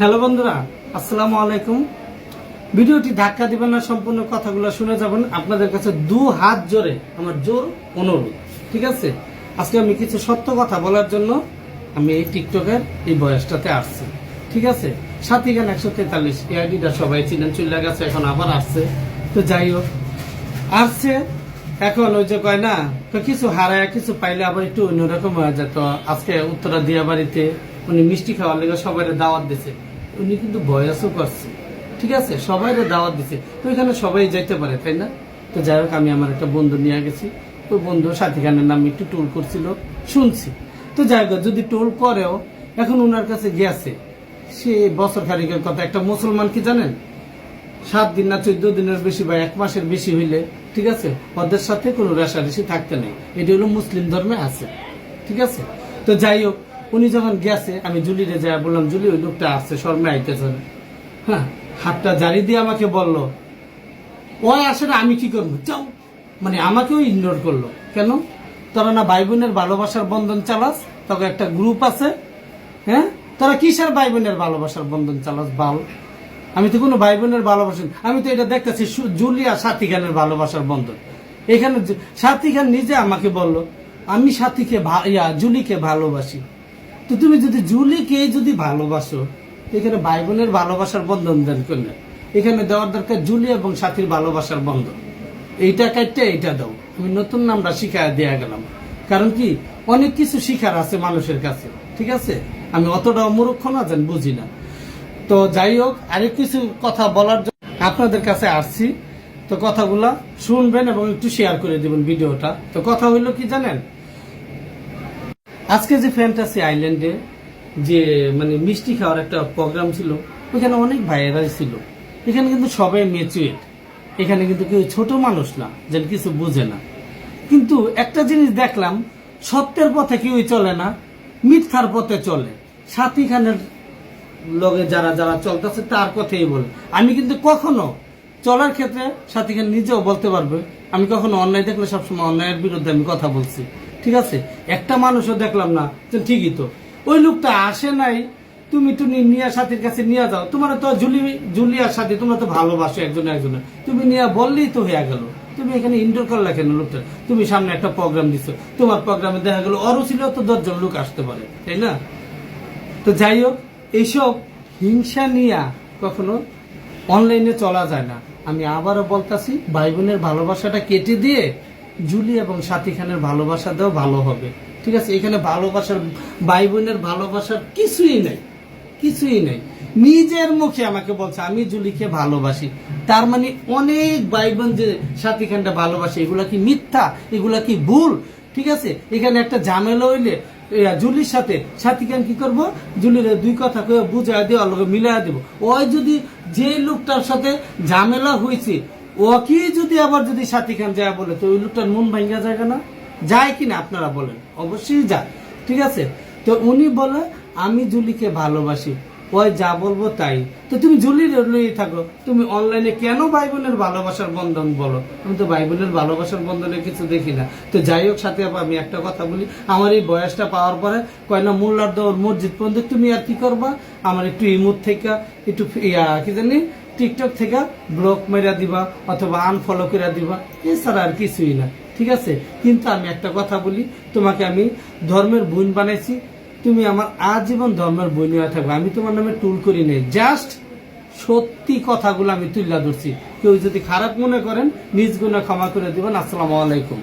Hello বন্ধুরা, আসসালামু আলাইকুম। ভিডিওটি ধাক্কা দিবেন না, সম্পূর্ণ কথাগুলো শুনে যাবেন। আপনাদের কাছে দু হাত জোরে আমার জোর অনুরোধ, ঠিক আছে? আজকে আমি কিছু সত্য কথা বলার জন্য আমি এই টিকটকের এই বয়সটাতে আসছি, ঠিক আছে? সাথীগান 143 এই আইডিটা সবাই চিনেন, চলে গেছে, এখন আবার আসছে। তো যাই হোক, আসছে এখন ওই যে কয় না, তো কিছু হারায় কিছু পাইলে আবার একটু অন্যরকম হয়ে যায়। তো আজকে উত্তরা দিয়া বাড়িতে উনি মিষ্টি খাওয়ার লেগে সবাই দাওয়াত দিছে। উনি কিন্তু বয়সও করছে, ঠিক আছে? সবাই দাওয়াত দিছে, তো এখানে সবাই যাইতে পারে, তাই না? তো যাই হোক, আমি আমার একটা বন্ধু নিয়ে গেছি। ওই বন্ধু সাথী খানের নামে একটু টোল করছিল, শুনছি। তো যাই হোক, যদি টোল করেও এখন উনার কাছে গেছে, সে বছর খানিকের কথা। একটা মুসলমান কি জানেন, 7 দিন না 14 দিনের বেশি বা 1 মাসের বেশি হইলে, ঠিক আছে, ওদের সাথে কোনো রেশারেশি থাকতে নেই। এটি হলো মুসলিম ধর্মে আছে, ঠিক আছে? তো যাই হোক, উনি যখন গেছে, আমি জুলিরে যাই বললাম, জুলি ওই লোকটা আসছে, শর্মে আইতেছে। হ্যাঁ, হাতটা জারি দিয়ে আমাকে বলল, ওই আসলে আমি কি করবো, যাও। মানে আমাকেও ইগনোর করলো। কেন? তোরা না ভাই বোনের ভালোবাসার বন্ধন চালাস, তখন একটা গ্রুপ আছে। হ্যাঁ, তোরা কিসের ভাই বোনের ভালোবাসার বন্ধন চালাস বাল? আমি তো কোনো ভাই বোনের ভালোবাসা, আমি তো এটা দেখতেছি জুলিয়া সাথী খানের ভালোবাসার বন্ধন। এখানে সাথী খান নিজে আমাকে বলল, আমি সাথীকে জুলিকে ভালোবাসি। তো তুমি যদি জুলিকে যদি ভালোবাসো, এখানে ভাই বোনের ভালোবাসার বন্ধন দেন করলে, এখানে দেওয়ার দরকার জুলি এবং সাথীর ভালোবাসার বন্ধন। এইটা কাটতে এইটা দাও। আমি নতুন নামটা শিখায় দেয়া গেলাম, কারণ কি অনেক কিছু শিখার আছে মানুষের কাছে, ঠিক আছে? আমি অতটাও মূর্খ না, যেন বুঝি না। তো যাই হোক, আরেক কিছু কথা বলার জন্য আপনাদের কাছে আসছি। তো কথাগুলা শুনবেন এবং একটু শেয়ার করে দিবেন ভিডিওটা। তো কথা হইলো কি জানেন, আজকে যে ফ্যান্টাসি আইল্যান্ডে যে মানে মিষ্টি খাওয়ার একটা প্রোগ্রাম ছিল, ওখানে অনেক ভাইয়েরা ছিল। এখানে কিন্তু সবাই ম্যাচুয়েট, এখানে কিন্তু কেউ ছোট মানুষ না, যেন কিছু বুঝে না। কিন্তু একটা জিনিস দেখলাম, সত্যের পথে কেউই চলে না, মিথ্যার পথে চলে। সাথী খানের লগে যারা যারা চলতেছে তার কথাই বলে। আমি কিন্তু কখনো চলার ক্ষেত্রে সাথী খান নিজেও বলতে পারবে, আমি কখনো অন্যায় দেখলে সবসময় অন্যায়ের বিরুদ্ধে আমি কথা বলছি, ঠিক আছে? একটা মানুষও দেখলাম না যে ঠিকই তো ওই লোকটা আসে নাই, তুমি একটু নিয়া সাথীর কাছে নিয়ে যাও, তোমার তো জুলিয়ার সাথে তোমরা তো ভালোবাসো একজন একজনের, তুমি নিয়ে বললেই তো হয়ে গেল। তুমি এখানে ইনডোর করলা কেন লোকটা? তুমি সামনে একটা প্রোগ্রাম দিছো, তোমার প্রোগ্রামে দেখা গেল অরও ছিল তো 10 জন লোক আসতে পারে, তাই না? তো যাই হোক, এইসব হিংসা নিয়ে কখনো অনলাইনে চলা যায় না। আমি আবারও বলতাছি, ভাই বোনের ভালোবাসাটা কেটে দিয়ে জুলি এবং সাথী খানের ভালোবাসা দেওয়া ভালো হবে, ঠিক আছে? এখানে ভালোবাসার, ভাই বোনের ভালোবাসার কিছুই নেই, কিছুই নেই। নিজের মুখে আমাকে বলছে আমি জুলিকে ভালোবাসি, তার মানে অনেক ভাই বোন যে সাথী খানটা ভালোবাসে, এগুলা কি মিথ্যা? এগুলা কি ভুল? ঠিক আছে, এখানে একটা ঝামেলা হইলে জুলির সাথে সাথী খান কি করবো, জুলির 2 কথা কয়ে বুঝাই দিয়ে অল্প মিলাই দিব। ওই যদি যে লোকটার সাথে ঝামেলা হয়েছে, ও কি যদি আবার যদি সাথী খান যায় বলে, তো ওই লোকটার মন ভাঙ্গা যায় না? যায় কিনা আপনারা বলেন? অবশ্যই যায়, ঠিক আছে? তো উনি বলে আমি জুলিকে ভালোবাসি, ওই যা বলবো তাই। তো তুমি জুলির লইয়ে থাকো, তুমি অনলাইনে কেন ভাই বোনের ভালোবাসার বন্ধন বলো? আমি তো ভাই বোনের ভালোবাসার বন্ধনে কিছু দেখি না। তো যাই হোক, সাথে আমি একটা কথা বলি, আমার এই বয়সটা পাওয়ার পরে কয় না মোল্লার দৌড় মসজিদ পর্যন্ত, তুমি আর কি করবা? আমার একটু ইমুদ থেকে একটু কি জানি টিকটক থেকে ব্লক মেরা দিবা অথবা আনফলো করে দিবা, এছাড়া আর কিছুই না, ঠিক আছে? কিন্তু আমি একটা কথা বলি, তোমাকে আমি ধর্মের বোন বানাইছি, তুমি আমার আজীবন ধর্মের বোন হয়ে থাকবে। আমি তোমার নামে টুল করি নাই, জাস্ট সত্যি কথাগুলো আমি তুলে ধরছি। কেউ যদি খারাপ মনে করেন, নিজ গুণে ক্ষমা করে দিবেন। আসসালামু আলাইকুম।